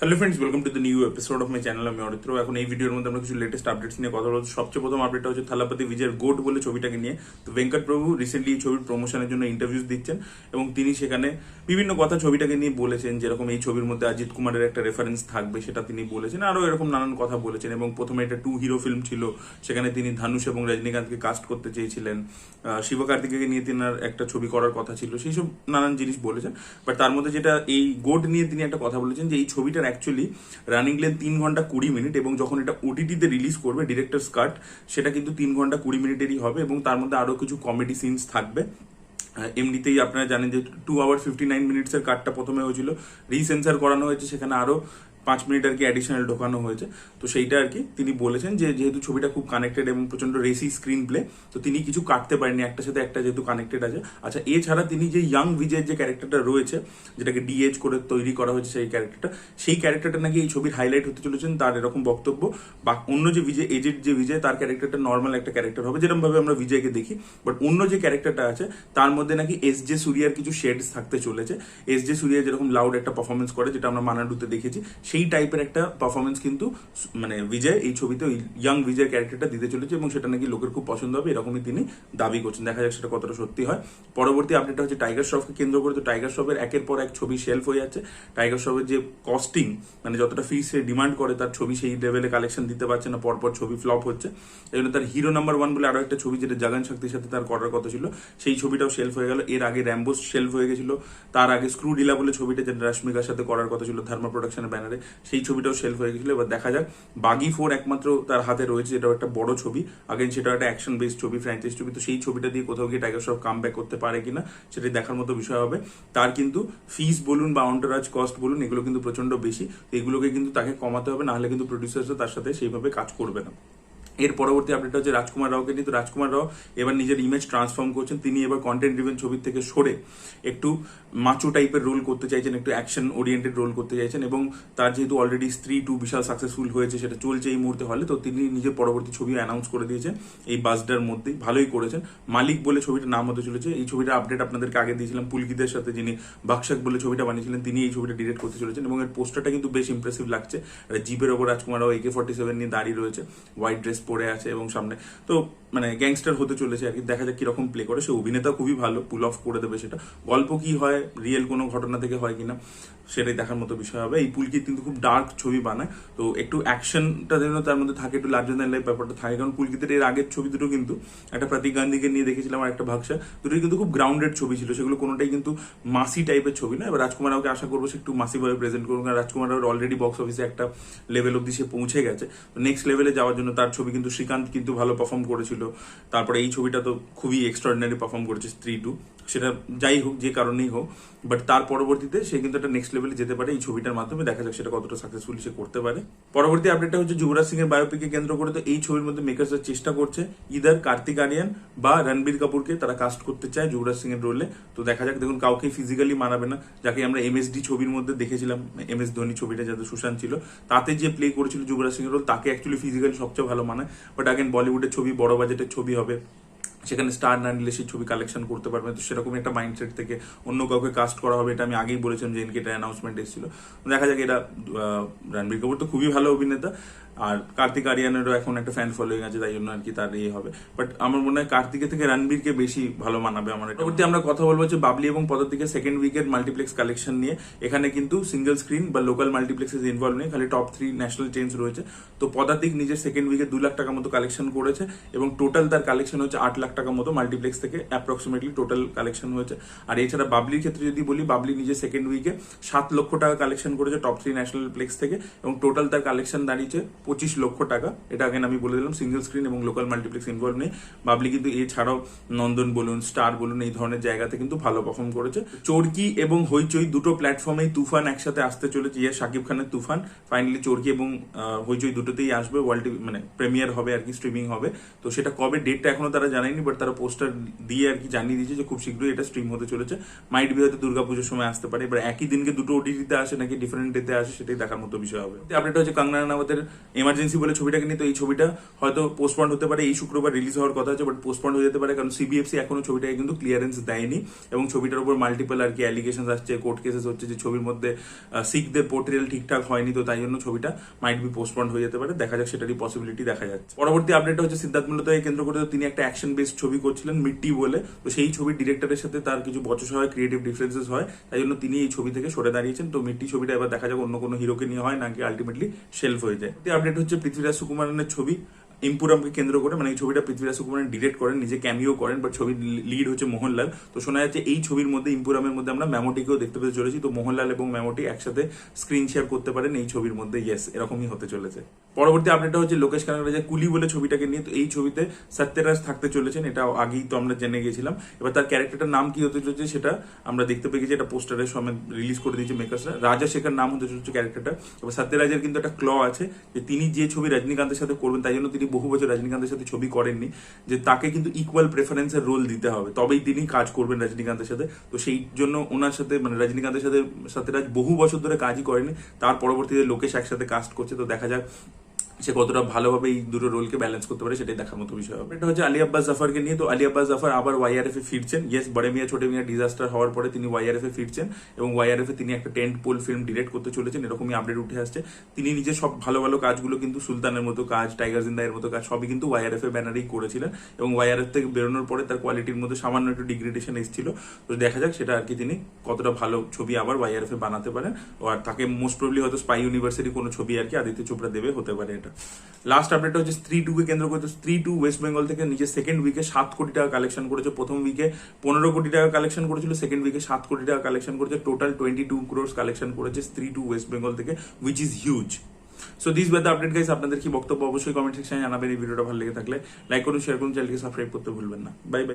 Hello friends, welcome to the new episode of my channel. আমি অরিত্র। এখন এই ভিডিওর মধ্যে আমরা কিছু লেটেস্ট আপডেটস নিয়ে কথা বলবো। সবচেয়ে প্রথম আপডেটটা হচ্ছে থালাপতি বিজয়ের গোট বলে ছবিটাকে নিয়ে। তো ভেঙ্কট প্রভু রিসেন্টলি এই ছবির প্রমোশনের জন্য ইন্টারভিউজ দিচ্ছেন এবং তিনি সেখানে বিভিন্ন কথা ছবিটাকে নিয়ে বলেছেন, যেরকম এই ছবির মধ্যে অজিত কুমারের একটা রেফারেন্স থাকবে সেটা তিনি বলেছেন, আরও এরকম নানান কথা বলেছেন। এবং প্রথমে এটা 2 হিরো ফিল্ম ছিল, সেখানে তিনি ধানুষ এবং রজনীকান্তকে কাস্ট করতে চেয়েছিলেন। শিবকার্তিকেয়কে নিয়ে তিনার একটা ছবি করার কথা ছিল, সেই সব নানান জিনিস বলেছেন। বাট তার মধ্যে যেটা এই গোট নিয়ে তিনি একটা কথা বলেছেন যে এই ছবিটার অ্যাকচুয়ালি রানিং লেন্থ 3 ঘন্টা 20 মিনিট, এবং যখন এটা ওটিটিতে রিলিজ করবে ডিরেক্টরস কাট, সেটা কিন্তু 3 ঘন্টা 20 মিনিটেরই হবে এবং তার মধ্যে আরো কিছু কমেডি সিনস থাকবে। এমনিতেই আপনারা জানেন যে 2 আওয়ার 59 মিনিটস এর কাটটা প্রথমে হয়েছিল, রিসেন্সার করানো হয়েছে, সেখানে আরো 5 মিনিট আর কি অ্যাডিশনাল ঢোকানো হয়েছে। তো সেইটা আর কি তিনি বলেছেন যে যেহেতু ছবিটা খুব কানেক্টেড এবং প্রচন্ড রেসি স্ক্রিন প্লে, তো তিনি কিছু কাটতে পারেননি, একটার সাথে একটা যেহেতু কানেক্টেড আছে। আচ্ছা, এছাড়া তিনি যে ইয়াং বিজয়ের যে ক্যারেক্টারটা রয়েছে, যেটাকে ডিএচ করে তৈরি করা হয়েছে সেই ক্যারেক্টারটা নাকি এই ছবির হাইলাইট হতে চলেছেন, তার এরকম বক্তব্য। বা অন্য যে বিজয়, এজেড যে বিজয়, তার ক্যারেক্টারটা নর্মাল একটা ক্যারেক্টার হবে, যেরকম ভাবে আমরা বিজয়কে দেখি। বাট অন্য যে ক্যারেক্টারটা আছে তার মধ্যে নাকি এস.জে. সূর্যার কিছু শেডস থাকতে চলেছে। এস.জে. সূর্যা যেরকম লাউড একটা পারফরমেন্স করে, যেটা আমরা মানাডুতে দেখেছি, সেই টাইপের একটা পারফরমেন্স কিন্তু মানে বিজয় এই ছবিতে ওই ইয়াং বিজয়ের ক্যারেক্টারটা দিতে চলেছে এবং সেটা নাকি লোকের খুব পছন্দ হবে, এরকমই তিনি দাবি করছেন। দেখা যাক সেটা কতটা সত্যি হয়। পরবর্তী আপডেটটা হচ্ছে টাইগার শ্রফকে কেন্দ্র করে। তো টাইগার শ্রফের একের পর এক ছবি শেলফ হয়ে যাচ্ছে। টাইগার শ্রফের যে কস্টিং, মানে যতটা ফিস সে ডিমান্ড করে, তার ছবি সেই লেভেলে কালেকশন দিতে পারছে না, পরপর ছবি ফ্লপ হচ্ছে। এই জন্য তার হিরো নাম্বার 1 বলে আরো একটা ছবি, যেটা জাগান শক্তির সাথে তার করার কথা ছিল, সেই ছবিটাও শেলফ হয়ে গেল। এর আগে র্যাম্বোস শেলফ হয়ে গেছিল। তার আগে স্ক্রু ডিলা বলে ছবিটা, যেটা রশ্মিকার সাথে করার কথা ছিল ধর্মা প্রোডাকশনের ব্যানারে, সেই ছবিটাও শেলফ হয়ে গেছিল। এবার দেখা যাক, বাগি 4 একমাত্র তার হাতে রয়েছে, যেটাও একটা বড় ছবি। আগেন সেটা একটা অ্যাকশন বেসড ছবি, ফ্র্যাঞ্চাইজ ছবি। তো সেই ছবিটা দিয়ে কোথাও গিয়ে টাইগার শ্রফ কাম ব্যাক করতে পারে কিনা, সেটাই দেখার মতো বিষয় হবে। তার কিন্তু ফিস বলুন বা অন্টারাজ কস্ট বলুন, এগুলো কিন্তু প্রচন্ড বেশি। তো এগুলোকে কিন্তু তাকে কমাতে হবে, নাহলে কিন্তু প্রডিউসার্সরা তার সাথে সেইভাবে কাজ করবে না। এর পরবর্তী আপডেট হচ্ছে রাজকুমার রাওকে নিয়ে। তো রাজকুমার রাও এবার নিজের ইমেজ ট্রান্সফর্ম করছেন। তিনি এবার কন্টেন্ট ড্রিভেন ছবির থেকে সরে একটু মাচো টাইপের রোল করতে চাইছেন, একটু অ্যাকশন ওরিয়েন্টেড রোল করতে চাইছেন। এবং তার যেহেতু অলরেডি স্ত্রী 2 বিশাল সাকসেসফুল হয়েছে, সেটা চলছে এই মুহূর্তে হলে, তো তিনি নিজের পরবর্তী ছবি অ্যানাউন্স করে দিয়েছেন এই বাসটার মধ্যেই। ভালোই করেছেন। মালিক বলে ছবিটার নাম হতে চলেছে। এই ছবিটার আপডেট আপনাদেরকে আগে দিয়েছিলাম। পুলকিতের সাথে, যিনি বাকশাক বলে ছবিটা বানিয়েছিলেন, তিনি এই ছবিটা ডিরেক্ট করতে চলেছেন এবং এর পোস্টারটা কিন্তু বেশ ইমপ্রেসিভ লাগছে। জিপের ওপর রাজকুমার রাও AK-47 নিয়ে দাঁড়িয়ে রয়েছে, হোয়াইট ড্রেস পরে আছে এবং সামনে তো মানে গ্যাংস্টার হতে চলেছে আর কি। দেখা যাক কিরকম প্লে করে। সে অভিনেতা খুবই ভালো, পুল অফ করে দেবে সেটা। গল্প কি হয়, রিয়েল কোনো ঘটনা থেকে হয় কিনা, সেটাই দেখার মতো বিষয় হবে। এই পুলকিত কিন্তু খুব ডার্ক ছবি বানায়, তো একটু অ্যাকশনটা যেন তার মধ্যে থাকে, একটু লার্জার দ্যান লাইফ ব্যাপারটা থাকে। কারণ পুলকিতের এর আগের ছবি দুটো কিন্তু, একটা প্রতীক গান্ধীকে নিয়ে দেখেছিলাম আর একটা ভাগসা, দুটোই কিন্তু খুব গ্রাউন্ডেড ছবি ছিল। সেগুলো কোনোটাই কিন্তু মাসি টাইপের ছবি না। এবার রাজকুমার রাওকে আশা করবো সে একটু মাসিভাবে প্রেজেন্ট করুন, কারণ রাজকুমার রাও অলরেডি বক্স অফিসে একটা লেভেল অব্দি সে পৌঁছে গেছে। তো নেক্সট লেভেলে যাওয়ার জন্য তার ছবি কিন্তু শ্রীকান্ত কিন্তু ভালো পারফর্ম করেছিল। তারপরে এই ছবিটা তো খুবই এক্সট্রাঅর্ডিনারি পারফর্ম করেছে স্ত্রী 2, সেটা যাই হোক, যে কারণেই হোক। বাট তার পরবর্তীতে সে কিন্তু একটা নেক্সট লেভেলে যেতে পারে এই ছবিটার মাধ্যমে। দেখা যাক সেটা কতটা সাকসেসফুলি সে করতে পারে। পরবর্তী আপডেটটা হচ্ছে যুবরাজ সিং এর বায়োপিককে কেন্দ্র করে। তো এই ছবির মধ্যে মেকার্সরা চেষ্টা করছে ইদার কার্তিক আরিয়ান বা রণবীর কাপুরকে তারা কাস্ট করতে চায় যুবরাজ সিং এর রোলে। তো দেখা যাক। দেখুন, কাউকে ফিজিক্যালি মানাবে না। যাকে আমরা MSD ছবির মধ্যে দেখেছিলাম, MS ধোনি ছবিটা যাতে সুশান্ত ছিল, তাতে যে প্লে করেছিল যুবরাজ সিং এর রোল, তাকে অ্যাকচুয়ালি ফিজিক্যালি সবচেয়ে ভালো মানায়। বাট আগেন বলিউডের ছবি, বড় বাজেটের ছবি হবে, সেখানে স্টার না নিলে সেই ছবি কালেকশন করতে পারবে। তো সেরকম একটা মাইন্ডসেট থেকে অন্য কাউকে কাস্ট করা হবে, এটা আমি আগেই বলেছিলাম যে এটা অ্যানাউন্সমেন্ট এসেছিল। দেখা যাক। এটা রণবীর কাপুর তো খুবই ভালো অভিনেতা, আর কার্তিক আরিয়ানেরও এখন একটা ফ্যান ফলোয়িং আছে, তাই জন্য আর কি তার ইয়ে হবে। বাট আমার মনে হয় কার্তিকের থেকে রণবীরকে বেশি ভালো মানাবে আমার। পরবর্তী আমরা কথা বলবো হচ্ছে বাবলি এবং পদাতিকের সেকেন্ড উইকের মাল্টিপ্লেক্স কালেকশন নিয়ে। এখানে কিন্তু সিঙ্গেল স্ক্রিন বা লোকাল মাল্টিপ্লেক্সেস ইনভলভ নেই, খালি টপ 3 ন্যাশনাল চেঞ্জ রয়েছে। তো পদাতিক নিজের সেকেন্ড উইকে 2 লাখ টাকা মতো কালেকশন করেছে এবং টোটাল তার কালেকশন হচ্ছে 8 লাখ টাকা মতো মাল্টিপ্লেক্স থেকে অ্যাপ্রক্সিমেটলি টোটাল কালেকশন হয়েছে। আর এছাড়া বাবলির ক্ষেত্রে যদি বলি, বাবলি নিজের সেকেন্ড উইকে 7 লক্ষ টাকা কালেকশন করেছে টপ 3 ন্যাশনাল প্লেক্স থেকে এবং টোটাল তার কালেকশন দাঁড়িয়েছে 25 লক্ষ টাকা। এটা আগেন আমি বলে দিলাম, সিঙ্গেল স্ক্রিন এবং লোকাল মাল্টিপ্লেক্স ইনভলভ নেই। বাবলি কিন্তু এছাড়াও নন্দন বলুন, স্টার বলুন, এই ধরনের জায়গাতে কিন্তু ভালো পারফর্ম করেছে। চরকি এবং হইচই দুটো প্ল্যাটফর্মেই তুফান একসাথে আসতে চলেছে। শাকিব খানের তুফান ফাইনালি চরকি এবং হইচই দুটোতেই আসবে। ওয়ার্ল্ড মানে প্রিমিয়ার হবে আর কি, স্ট্রিমিং হবে। তো সেটা কবে, ডেটটা এখনো তারা জানায়নি, বাট তারা পোস্টার দিয়ে আর কি জানিয়ে দিয়েছে যে খুব শীঘ্রই এটা স্ট্রিম হতে চলেছে। মাইট বি হয়তো দুর্গাপুজোর সময় আসতে পারে। এবার একই দিনকে দুটো OTT-তে আসে নাকি ডিফারেন্ট ডেতে আসে, সেটাই দেখার মতো বিষয় হবে। আপডেট হচ্ছে কঙ্গনা রানাওয়াতের এমার্জেন্সি বলে ছবিটাকে নিয়ে। তো এই ছবিটা হয়তো পোস্টপন্ড হতে পারে, এই শুক্রবার রিলিজ হওয়ার কথা আছে, বাট পোস্টপন্ড হয়ে যেতে পারে, কারণ সিবিএফসি এখনো ছবিটাকে কিন্তু ক্লিয়ারেন্স দেয়নি এবং ছবিটার উপর মাল্টিপল আর কি অ্যালিগেশন আসছে, কোর্ট কেসেস হচ্ছে যে ছবির মধ্যে শিখদের পোর্ট্রেল ঠিকঠাক হয়নি, তো তাই জন্য ছবিটা মাইট বি পোস্টপন্ড হয়ে যেতে পারে। দেখা যাক, সেটারই পসিবিলিটি দেখা যাচ্ছে। পরবর্তী আপডেটটা হচ্ছে সিদ্ধার্থ মালহোত্রাকে কেন্দ্র করে তিনি একটা অ্যাকশন বেসড ছবি করছিলেন মিট্টি বলে, তো সেই ছবির ডিরেক্টরের সাথে তার কিছু বচসা হয়, ক্রিয়েটিভ ডিফারেন্সেস হয়, তাই জন্য তিনি এই ছবি থেকে সরে দাঁড়িয়েছেন। তো মিট্টি ছবিটা এবার দেখা যাক অন্য কোনো হিরোকে নিয়ে হয় নাকি আলটিমেটলি শেলফ হয়ে যায়। আপডেট হচ্ছে পৃথ্বীরাজ সুকুমারনের ছবি ইম্পুরামকে কেন্দ্র করে, মানে এই ছবিটা পৃথ্বীরাজ সুকুমারন ডিরেক্ট করেন, নিজে ক্যামিও করেন, বাট ছবির লিড হচ্ছে মোহনলাল। তো শোনা যাচ্ছে এই ছবির মধ্যে ইম্পুরামের মধ্যে আমরা ম্যামোটিকেও দেখতে পেতে চলেছি, তো মোহনলাল এবং ম্যামোটি একসাথে স্ক্রিন শেয়ার করতে পারেন এই ছবির মধ্যে। ইয়েস, এরকমই হতে চলেছে। পরবর্তী আপডেটটা হচ্ছে লোকেশ কানাগরাজের কুলি বলে ছবিটাকে নিয়ে। তো এই ছবিতে সত্যরাজ থাকতে চলেছেন, এটা আগেই তো আমরা জেনে গেছিলাম। এবার তার ক্যারেক্টারটার নাম কি হতে চলেছে সেটা আমরা দেখতে পেয়ে গেছি, এটা পোস্টারের সময় রিলিজ করে দিয়েছে মেকার্সরা। রাজা শেখর নাম হতে চলেছে ক্যারেক্টারটা। এবার সত্যরাজের কিন্তু একটা ক্ল আছে যে তিনি যে ছবি রজনীকান্তের সাথে করবেন, তাই জন্য তিনি বহু বছর রজনীকান্তের সাথে ছবি করেননি, যে তাকে কিন্তু ইকুয়াল প্রেফারেন্সের রোল দিতে হবে, তবেই তিনি কাজ করবেন রজনীকান্তের সাথে। তো সেই জন্য ওনার সাথে মানে রজনীকান্তের সাথে সত্যরাজ বহু বছর ধরে কাজই করেনি, তার পরবর্তীতে লোকেশ একসাথে কাস্ট করছে। তো দেখা যাক সে কতটা ভালোভাবে এই দুটো রোলকে ব্যালেন্স করতে পারে, সেটাই দেখার মতো বিষয় হবে। এটা হচ্ছে আলী আব্বাস জাফরকে নিয়ে। তো আলী আব্বাস জাফর আবার ওয়াইআরএফ এ ফিরছেন। ইয়েস, বড়ে মিয়া ছোটে মিয়া ডিজাস্টার হওয়ার পরে তিনি ওয়াইআরএফ এ ফিরছেন এবং ওয়াইআরএফ এ তিনি একটা টেন্ট পোল ফিল্ম ডিরেক্ট করতে চলেছেন, এরকমই আপডেট উঠে আসছে। তিনি নিজের সব ভালো ভালো কাজগুলো কিন্তু সুলতানের মতো কাজ, টাইগার জিন্দা এর মতো কাজ সবই কিন্তু ওয়াইআরএফ এর ব্যানারেই করেছিলেন এবং ওয়াইআরএফ থেকে বেরোনোর পরে তার কোয়ালিটির মধ্যে সামান্য একটু ডিগ্রেডেশন এসেছিল। তো দেখা যাক সেটা আর কি তিনি কতটা ভালো ছবি আবার ওয়াইআরএফ এ বানাতে পারেন, আর তাকে মোস্ট প্রবলি হয়তো স্পাই ইউনিভার্সিটি কোনো ছবি আর কি আদিত্য চোপড়া দেবে, হতে পারে এটা। লাস্ট আপডেট হচ্ছে স্ত্রী 2 কে কেন্দ্র করে। স্ত্রী 2 ওয়েস্ট বেঙ্গল থেকে নিজের সেকেন্ড উইকে 7 কোটি টাকা কালেকশন করেছে। প্রথম উইকে 15 কোটি টাকা কালেকশন করেছিল, সেকেন্ড উইকে 7 কোটি টাকা কালেকশন করেছে, টোটাল 22 crores কালেকশন করেছে স্ত্রী 2 ওয়েস্ট বেঙ্গল থেকে, which is huge. So this was the update guys. আপনাদের কি বক্তব্য অবশ্যই কমেন্ট সেকশনে জানাবেন। এই ভিডিওটা ভালো লেগে থাকলে লাইক করুন, শেয়ার করুন, চ্যানেলকে সাবস্ক্রাইব করতে ভুলবেন না। Bye bye.